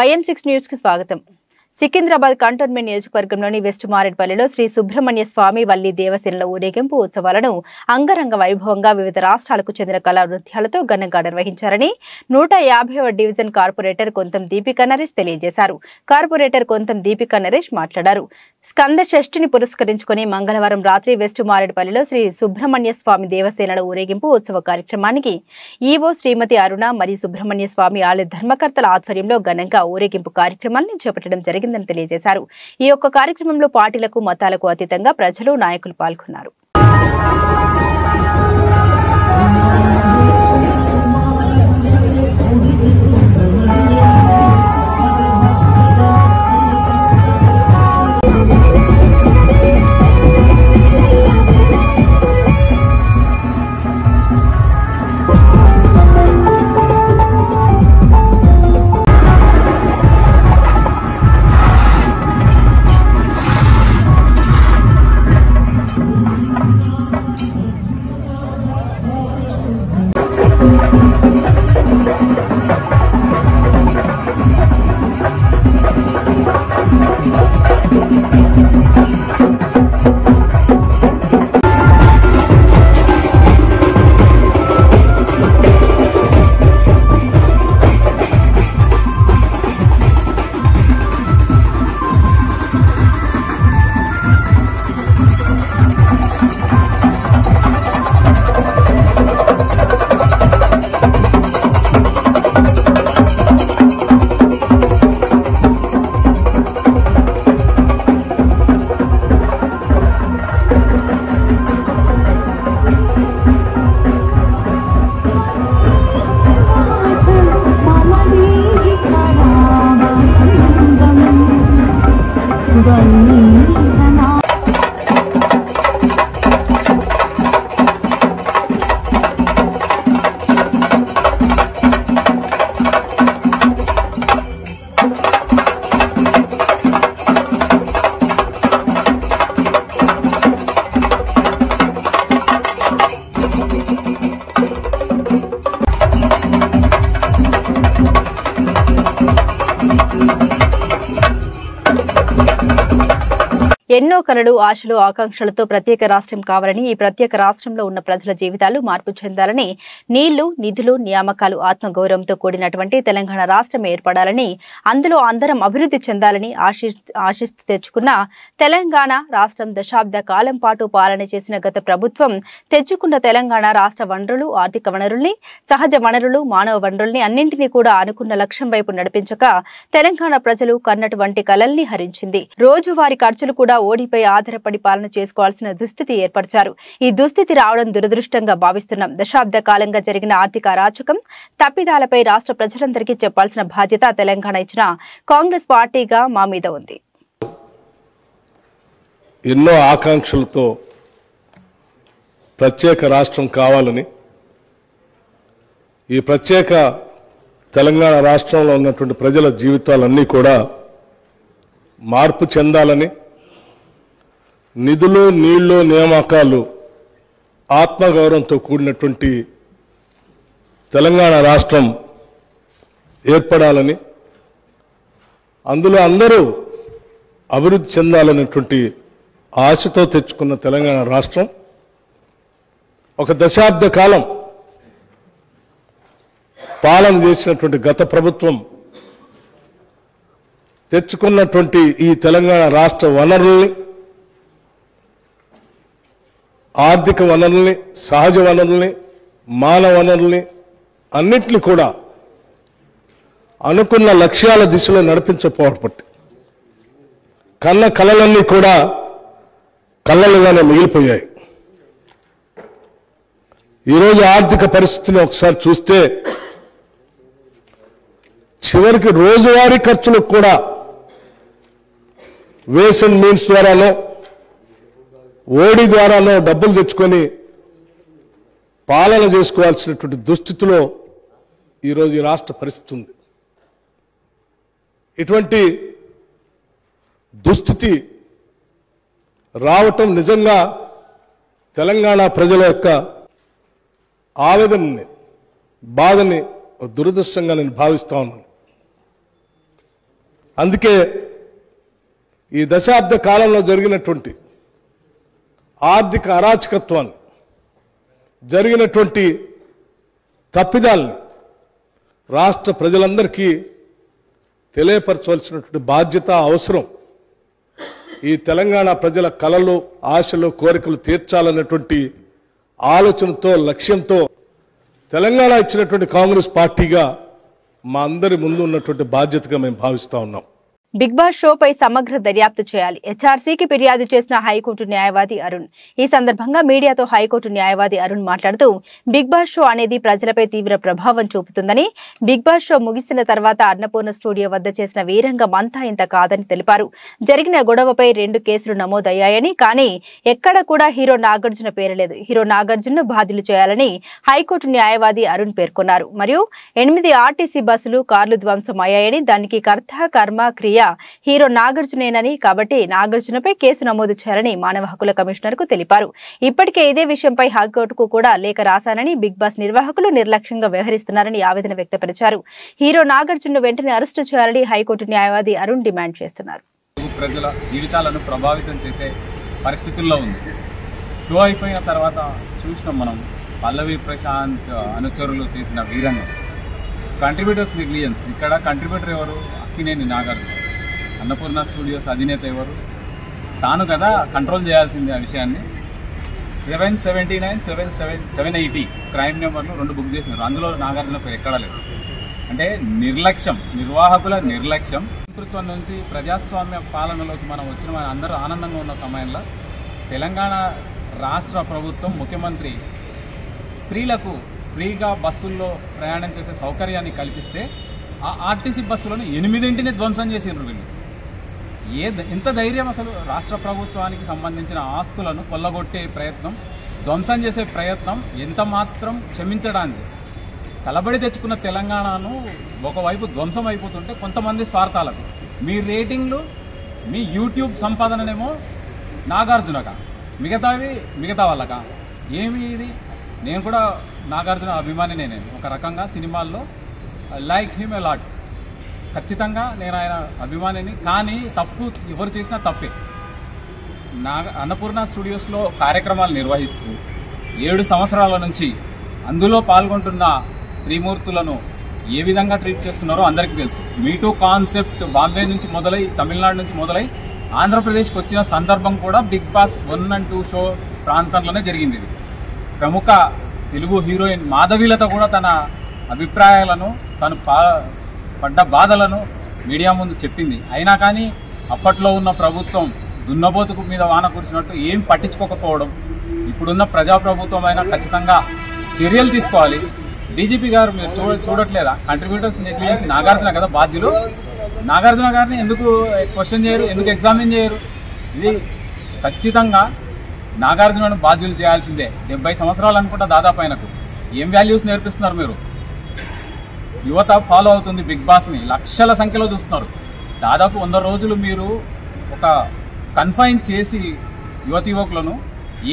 YM6 news కి స్వాగతం. Secunderabad cantonment నియోజకవర్గంలోని వెస్ట్ మారేడ్పల్లిలో శ్రీ సుబ్రహ్మణ్య స్వామి వల్లి దేవసేనల ఊరేగింపు ఉత్సవాలను అంగరంగ వైభవంగా వివిధ రాష్ట్రాలకు చెందిన కళా నృత్యాలతో ఘనంగా నిర్వహించారని 150వ డివిజన్ కార్పొరేటర్ కొంతం దీపికా నరేష్ తెలియజేశారు. కార్పొరేటర్ కొంతం దీపికా నరేష్ మాట్లాడారు. స్కంద షష్ఠిని పురస్కరించుకుని మంగళవారం రాత్రి వెస్ట్ మారేడ్పల్లిలో శ్రీ సుబ్రహ్మణ్య స్వామి దేవసేనల ఊరేగింపు ఉత్సవ కార్యక్రమానికి ఈవో శ్రీమతి అరుణ మరియు సుబ్రహ్మణ్య స్వామి ఆలయ ధర్మకర్తల ఆధ్వర్యంలో ఘనంగా ఊరేగింపు కార్యక్రమాన్ని చేపట్టడం జరిగిందని తెలియజేశారు. ఈ యొక్క కార్యక్రమంలో పార్టీలకు మతాలకు అతీతంగా ప్రజలు నాయకులు పాల్గొన్నారు. ఎన్నో కలలు, ఆశలు, ఆకాంక్షలతో ప్రత్యేక రాష్ట్రం కావాలని, ఈ ప్రత్యేక రాష్ట్రంలో ఉన్న ప్రజల జీవితాలు మార్పు చెందాలని, నీళ్లు, నిధులు, నియామకాలు, ఆత్మగౌరవంతో కూడినటువంటి తెలంగాణ రాష్ట్రం ఏర్పడాలని, అందులో అందరం అభివృద్ధి చెందాలని ఆశిస్తూ తెచ్చుకున్న తెలంగాణ రాష్ట్రం దశాబ్ద కాలం పాటు పాలన చేసిన గత ప్రభుత్వం తెచ్చుకున్న తెలంగాణ రాష్ట్ర వనరులు, ఆర్థిక వనరుల్ని, సహజ వనరులు, మానవ వనరుల్ని అన్నింటినీ కూడా అనుకున్న లక్ష్యం వైపు నడిపించక తెలంగాణ ప్రజలు కన్నటువంటి కలల్ని హరించింది. రోజువారీ ఖర్చులు కూడా ఓడిపై ఆధారపడి పాలన చేసుకోవాల్సిన దుస్థితి ఏర్పరిచారు. ఈ దుస్థితి రావడం దురదృష్టంగా భావిస్తున్నాం. దశాబ్ద కాలంగా జరిగిన ఆర్థిక అరాచకం, తప్పిదాలపై రాష్ట్ర ప్రజలందరికీ చెప్పాల్సిన బాధ్యత తెలంగాణ ఇచ్చిన కాంగ్రెస్ పార్టీగా మా మీద ఉంది. ఎన్నో ఆకాంక్షలతో ప్రత్యేక రాష్ట్రం కావాలని, ఈ ప్రత్యేక తెలంగాణ రాష్ట్రంలో ఉన్నటువంటి ప్రజల జీవితాలన్నీ కూడా మార్పు చెందాలని, నిధులు, నీళ్లు, నియామకాలు, ఆత్మగౌరవంతో కూడినటువంటి తెలంగాణ రాష్ట్రం ఏర్పడాలని, అందులో అందరూ అభివృద్ధి చెందాలనేటువంటి ఆశతో తెచ్చుకున్న తెలంగాణ రాష్ట్రం ఒక దశాబ్ద కాలం పాలన చేసినటువంటి గత ప్రభుత్వం తెచ్చుకున్నటువంటి ఈ తెలంగాణ రాష్ట్ర వనరుల్ని, ఆర్థిక వనరుల్ని, సహజ వనరుల్ని, మానవ వనరుల్ని అన్నింటినీ కూడా అనుకున్న లక్ష్యాల దిశలో నడిపించకపోవడం కన్న కలలన్నీ కూడా కళ్ళలుగానే మిగిలిపోయాయి. ఈరోజు ఆర్థిక పరిస్థితిని ఒకసారి చూస్తే చివరికి రోజువారీ ఖర్చులకు కూడా వేస్ అండ్ మీన్స్ ద్వారానో, ఓడి ద్వారానో డబ్బులు తెచ్చుకొని పాలన చేసుకోవాల్సినటువంటి దుస్థితిలో ఈరోజు ఈ రాష్ట్ర పరిస్థితి ఉంది. ఇటువంటి దుస్థితి రావటం నిజంగా తెలంగాణ ప్రజల యొక్క ఆవేదనని, బాధని దురదృష్టంగా నేను భావిస్తా ఉన్నాను. అందుకే ఈ దశాబ్ద కాలంలో జరిగినటువంటి ఆర్థిక అరాచకత్వాన్ని, జరిగినటువంటి తప్పిదాల్ని రాష్ట్ర ప్రజలందరికీ తెలియపరచవలసినటువంటి బాధ్యత, అవసరం. ఈ తెలంగాణ ప్రజల కలలు, ఆశలు, కోరికలు తీర్చాలన్నటువంటి ఆలోచనతో, లక్ష్యంతో తెలంగాణ ఇచ్చినటువంటి కాంగ్రెస్ పార్టీగా మా అందరి ముందు ఉన్నటువంటి బాధ్యతగా మేము భావిస్తా ఉన్నాం. బిగ్ బాస్ షోపై సమగ్ర దర్యాప్తు చేయాలి. హెచ్ఆర్సీకి ఫిర్యాదు చేసిన హైకోర్టు న్యాయవాది అరుణ్. ఈ సందర్భంగా మీడియాతో హైకోర్టు న్యాయవాది అరుణ్ మాట్లాడుతూ, బిగ్ బాస్ షో అనేది ప్రజలపై తీవ్ర ప్రభావం చూపుతుందని, బిగ్ బాస్ షో ముగిసిన తర్వాత అన్నపూర్ణ స్టూడియో వద్ద చేసిన వీరంగం అంతా ఇంత కాదని తెలిపారు. జరిగిన గొడవపై 2 కేసులు నమోదయ్యాయని, కానీ ఎక్కడ కూడా హీరో నాగార్జున పేరలేదు. హీరో నాగార్జునను బాధ్యులు చేయాలని హైకోర్టు న్యాయవాది అరుణ్ పేర్కొన్నారు. మరియు 8 ఆర్టీసీ బస్సులు, కార్లు ధ్వంసం అయ్యాయని, దానికి కర్త, కర్మ, క్రియ హీరో నాగార్జునేనని, కాబట్టి నాగార్జునపై కేసు నమోదు చేయాలని మానవ హక్కుల కమిషనర్ కు తెలిపారు. ఇప్పటికే ఇదే విషయంపై హైకోర్టుకు కూడా లేఖ రాశానని, బిగ్ బాస్ నిర్వాహకులు నిర్లక్ష్యంగా వ్యవహరిస్తున్నారని ఆవేదన వ్యక్తపరిచారు. హీరో నాగార్జునను వెంటనే అరెస్టు చేయాలని హైకోర్టు న్యాయవాది అరుణ్ డిమాండ్ చేస్తున్నారు. ప్రజల జీవితాలను ప్రభావితం చేసే పరిస్థితుల్లో ఉంది. షో అయిపోయిన తర్వాత చూసినాం మనం, పల్లవి ప్రశాంత్ అనుచరులు చేసిన వీరంగం, కంట్రిబ్యూటర్స్ నెగ్లిజెన్స్. ఇక్కడ కంట్రిబ్యూటర్ ఎవరు? అక్కినేని నాగార్జున. అన్నపూర్ణ స్టూడియోస్ అధినేత ఎవరు? తాను కదా కంట్రోల్ చేయాల్సింది ఆ విషయాన్ని. 779, 780 క్రైమ్ నెంబర్లు 2 బుక్ చేసినారు. అందులో నాగార్జున పేరు ఎక్కడా లేదు. అంటే నిర్లక్ష్యం, నిర్వాహకుల నిర్లక్ష్యం. నేతృత్వం నుంచి ప్రజాస్వామ్య పాలనలోకి మనం వచ్చిన అందరూ ఆనందంగా ఉన్న సమయంలో తెలంగాణ రాష్ట్ర ప్రభుత్వం, ముఖ్యమంత్రి స్త్రీలకు ఫ్రీగా బస్సుల్లో ప్రయాణం చేసే సౌకర్యాన్ని కల్పిస్తే ఆ ఆర్టీసీ బస్సులను 8 ధ్వంసం చేసిండ్రు వీళ్ళు. ఎంత ధైర్యం అసలు! రాష్ట్ర ప్రభుత్వానికి సంబంధించిన ఆస్తులను కొల్లగొట్టే ప్రయత్నం, ధ్వంసం చేసే ప్రయత్నం ఎంత మాత్రం క్షమించడానికి. కలబడి తెచ్చుకున్న తెలంగాణను ఒకవైపు ధ్వంసం అయిపోతుంటే కొంతమంది స్వార్థాలకు మీ రేటింగ్లు, మీ యూట్యూబ్ సంపాదననేమో నాగార్జునక, మిగతా వాళ్ళకా? ఏమి ఇది? నేను కూడా నాగార్జున అభిమానినే. నేను ఒక రకంగా సినిమాల్లో లైక్ హిమ్ ఎ లాట్. ఖచ్చితంగా నేను ఆయన అభిమానిని. కానీ తప్పు ఎవరు చేసినా తప్పే. అన్నపూర్ణ స్టూడియోస్లో కార్యక్రమాలు నిర్వహిస్తూ 7 సంవత్సరాల నుంచి అందులో పాల్గొంటున్న త్రిమూర్తులను ఏ విధంగా ట్రీట్ చేస్తున్నారో అందరికీ తెలుసు. మీటూ కాన్సెప్ట్ బాంబే నుంచి మొదలై, తమిళనాడు నుంచి మొదలై ఆంధ్రప్రదేశ్కి వచ్చిన సందర్భం కూడా బిగ్ బాస్ 1 and 2 షో ప్రాంతంలోనే జరిగింది. ఇది ప్రముఖ తెలుగు హీరోయిన్ మాధవీలత కూడా తన అభిప్రాయాలను, తను పడ్డ బాధలను మీడియా ముందు చెప్పింది. అయినా కానీ అప్పట్లో ఉన్న ప్రభుత్వం దున్నబోతుకు మీద వాన కురిసినట్టు ఏం పట్టించుకోకపోవడం. ఇప్పుడున్న ప్రజాప్రభుత్వం అయినా ఖచ్చితంగా చర్యలు తీసుకోవాలి. డీజీపీ గారు మీరు చూడట్లేదా? కంట్రిబ్యూటర్స్ నెగ్లిజెన్స్ నాగార్జున కదా బాధ్యులు. నాగార్జున గారిని ఎందుకు క్వశ్చన్ చేయరు? ఎందుకు ఎగ్జామిన్ చేయరు? ఇది ఖచ్చితంగా నాగార్జునను బాధ్యులు చేయాల్సిందే. 70 సంవత్సరాలు అనుకుంటా దాదాపు ఆయనకు. ఏం వాల్యూస్ నేర్పిస్తున్నారు మీరు? యువత ఫాలో అవుతుంది బిగ్ బాస్ని, లక్షల సంఖ్యలో చూస్తున్నారు. దాదాపు 100 రోజులు మీరు ఒక కన్ఫైన్ చేసి యువకులను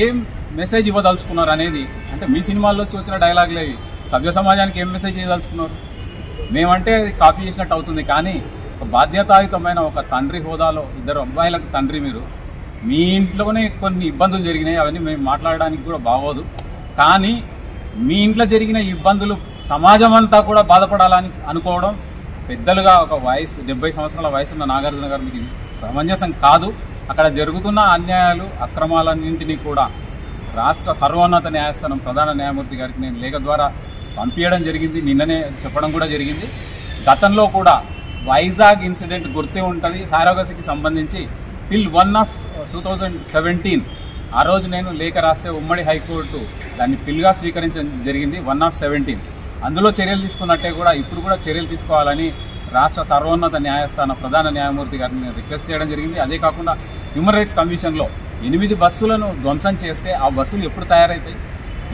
ఏం మెసేజ్ ఇవ్వదలుచుకున్నారు అనేది, అంటే మీ సినిమాల్లో వచ్చిన డైలాగులే సభ్య సమాజానికి ఏం మెసేజ్ ఇవ్వదలుచుకున్నారు? మేమంటే అది కాపీ చేసినట్టు అవుతుంది. కానీ ఒక బాధ్యతాయుతమైన ఒక తండ్రి హోదాలో 2 అబ్బాయిలకు తండ్రి మీరు, మీ ఇంట్లోనే కొన్ని ఇబ్బందులు జరిగినాయి, అవన్నీ మేము మాట్లాడడానికి కూడా బాగోదు. కానీ మీ ఇంట్లో జరిగిన ఇబ్బందులు సమాజం అంతా కూడా బాధపడాలని అనుకోవడం పెద్దలుగా, ఒక 70 సంవత్సరాల వయసున్న నాగార్జున గారు మీకు సమంజసం కాదు. అక్కడ జరుగుతున్న అన్యాయాలు, అక్రమాలన్నింటినీ కూడా రాష్ట్ర సర్వోన్నత న్యాయస్థానం ప్రధాన న్యాయమూర్తి గారికి నేను లేఖ ద్వారా పంపించడం జరిగింది. నిన్ననే చెప్పడం కూడా జరిగింది. గతంలో కూడా వైజాగ్ ఇన్సిడెంట్ గుర్తే ఉంటుంది. సారోగసికి సంబంధించి టిల్ 1 of 2017 ఆ రోజు నేను లేఖ రాస్తే ఉమ్మడి హైకోర్టు దాన్ని పిల్గా స్వీకరించడం జరిగింది. 1 of 17 అందులో చర్యలు తీసుకున్నట్టే కూడా ఇప్పుడు కూడా చర్యలు తీసుకోవాలని రాష్ట్ర సర్వోన్నత న్యాయస్థానం ప్రధాన న్యాయమూర్తి గారిని రిక్వెస్ట్ చేయడం జరిగింది. అదే కాకుండా హ్యూమన్ రైట్స్ కమిషన్లో 8 బస్సులను ధ్వంసం చేస్తే ఆ బస్సులు ఎప్పుడు తయారవుతాయి?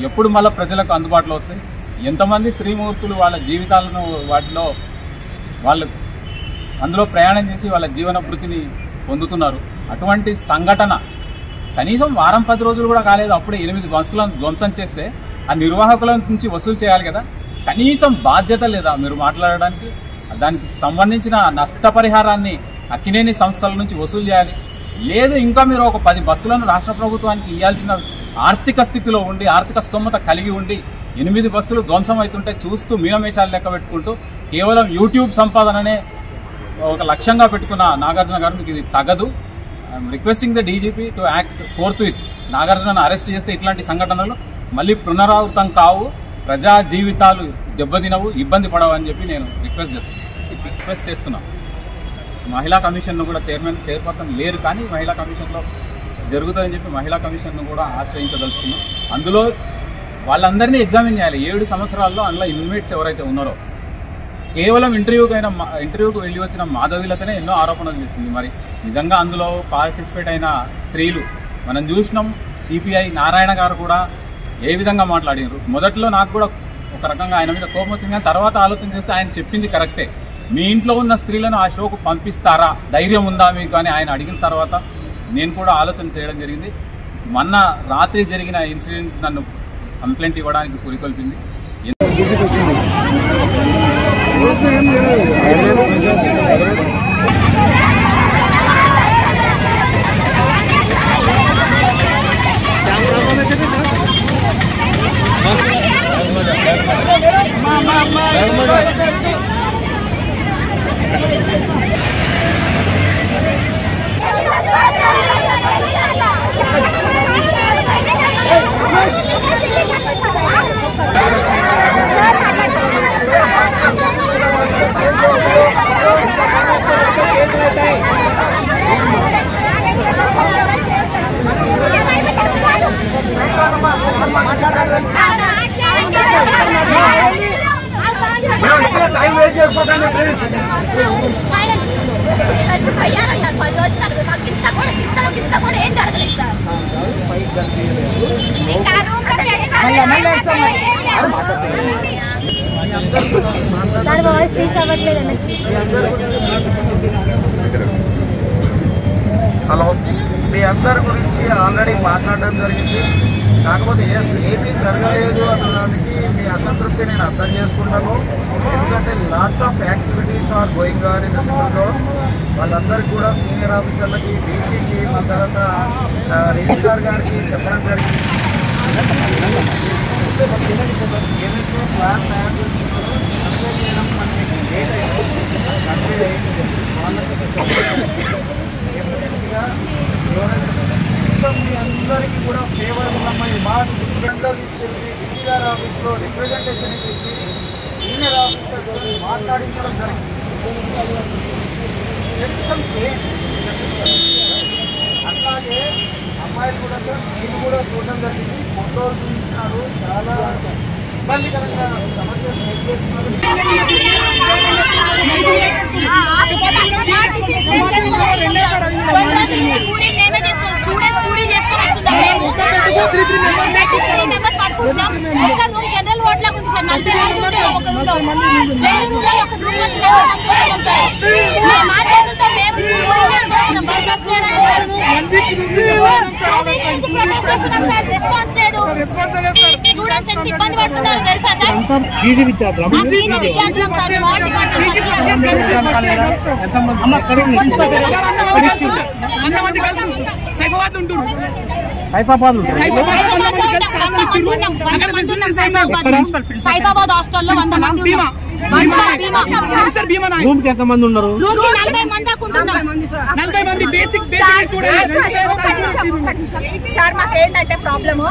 ఎప్పుడు మళ్ళీ ప్రజలకు అందుబాటులో వస్తాయి? ఎంతమంది స్త్రీమూర్తులు వాళ్ళ జీవితాలను వాటిలో వాళ్ళు అందులో ప్రయాణం చేసి వాళ్ళ జీవన భృతిని పొందుతున్నారు. అటువంటి సంఘటన కనీసం వారం 10 రోజులు కూడా కాలేదు, అప్పుడే 8 బస్సులను ధ్వంసం చేస్తే ఆ నిర్వాహకుల నుంచి వసూలు చేయాలి కదా. కనీసం బాధ్యత లేదా మీరు మాట్లాడడానికి? దానికి సంబంధించిన నష్టపరిహారాన్ని అక్కినేని సంస్థల నుంచి వసూలు చేయాలి. లేదు ఇంకా మీరు ఒక 10 బస్సులను రాష్ట్ర ప్రభుత్వానికి ఇవ్వాల్సిన ఆర్థిక స్థితిలో ఉండి, ఆర్థిక స్తోమత కలిగి ఉండి 8 బస్సులు ధ్వంసం అవుతుంటే చూస్తూ మీనమేషాలు లెక్క పెట్టుకుంటూ కేవలం యూట్యూబ్ సంపాదననే ఒక లక్ష్యంగా పెట్టుకున్న నాగార్జున గారు మీకు ఇది తగదు. I'm requesting the DGP to act forthwith. నాగార్జునను అరెస్ట్ చేస్తే ఇట్లాంటి సంఘటనలు మళ్ళీ పునరావృతం కావు, ప్రజా జీవితాలు దెబ్బతినవు, ఇబ్బంది పడవు అని చెప్పి నేను రిక్వెస్ట్ చేస్తున్నాను. మహిళా కమిషన్ను కూడా చైర్పర్సన్ లేరు, కానీ మహిళా కమిషన్లో జరుగుతుందని చెప్పి మహిళా కమిషన్ను కూడా ఆశ్రయించదలుచుకున్నాం. అందులో వాళ్ళందరినీ ఎగ్జామిన్ చేయాలి. 7 సంవత్సరాల్లో అందులో ఇన్మేట్స్ ఎవరైతే ఉన్నారో కేవలం ఇంటర్వ్యూకి వెళ్ళి వచ్చిన మాధవీలతనే ఎన్నో ఆరోపణలు చేస్తుంది. మరి నిజంగా అందులో పార్టిసిపేట్ అయిన స్త్రీలు మనం చూసినాం. సిపిఐ నారాయణ గారు కూడా ఏ విధంగా మాట్లాడారు. మొదట్లో నాకు కూడా ఒక రకంగా ఆయన మీద కోపం వచ్చింది, కానీ తర్వాత ఆలోచన చేస్తే ఆయన చెప్పింది కరెక్టే. మీ ఇంట్లో ఉన్న స్త్రీలను ఆ షోకు పంపిస్తారా, ధైర్యం ఉందా మీకు అని ఆయన అడిగిన తర్వాత నేను కూడా ఆలోచన చేయడం జరిగింది. మొన్న రాత్రి జరిగిన ఇన్సిడెంట్ నన్ను కంప్లైంట్ ఇవ్వడానికి పురికొల్పింది. హలో, మీ అందరి గురించి ఆల్రెడీ మాట్లాడడం జరిగింది. కాకపోతే ఏమీ జరగలేదు అన్నదానికి మీ అసంతృప్తి నేను అర్థం చేసుకుంటాను. ఎందుకంటే lot of activities are going on in the సెంటర్లో. వాళ్ళందరికీ కూడా సీనియర్ ఆఫీసర్లకి, డీసీకి, మన తర్వాత రిజిస్ట్రార్ గారికి చెప్పడం జరిగింది. ప్లాన్ తయారు చేసుకుంటారు. మీ అందరికీ కూడా ఫేవర్ ఉన్నమ్మాయి మా తీసుకెళ్ళి డిజిఆర్ ఆఫీస్లో రిప్రజెంటేషన్ ఇచ్చి సీనియర్ ఆఫీసర్ మాట్లాడించడం జరిగింది. అట్లాగే అమ్మాయిలు కూడా నేను కూడా చూడడం జరిగింది. ఫోటోలు చూపించినారు, చాలా ఇబ్బందికరంగా సమస్యలు ఫేస్ చేస్తున్నారు. జనరల్ వార్డ్ లాగా ఉంది సార్. 40 మంది ఉంటారు ఒక రూమ్ లో. 2 రూమ్లో ఒక రూమ్ వచ్చిన రెస్పాన్స్ లేదు. స్టూడెంట్స్ ఎంత ఇబ్బంది పడుతున్నారు తెలుసా సార్? విద్యార్థులం సార్. సైఫాబాద్ హాస్టల్లో 100 మంది. రూమ్ కి ఎంత మంది ఉన్నారు? 40 మంది దాకా ఉంటున్నాం. 40 మంది బేసిక్ సార్ మాకేంటంటే ప్రాబ్లము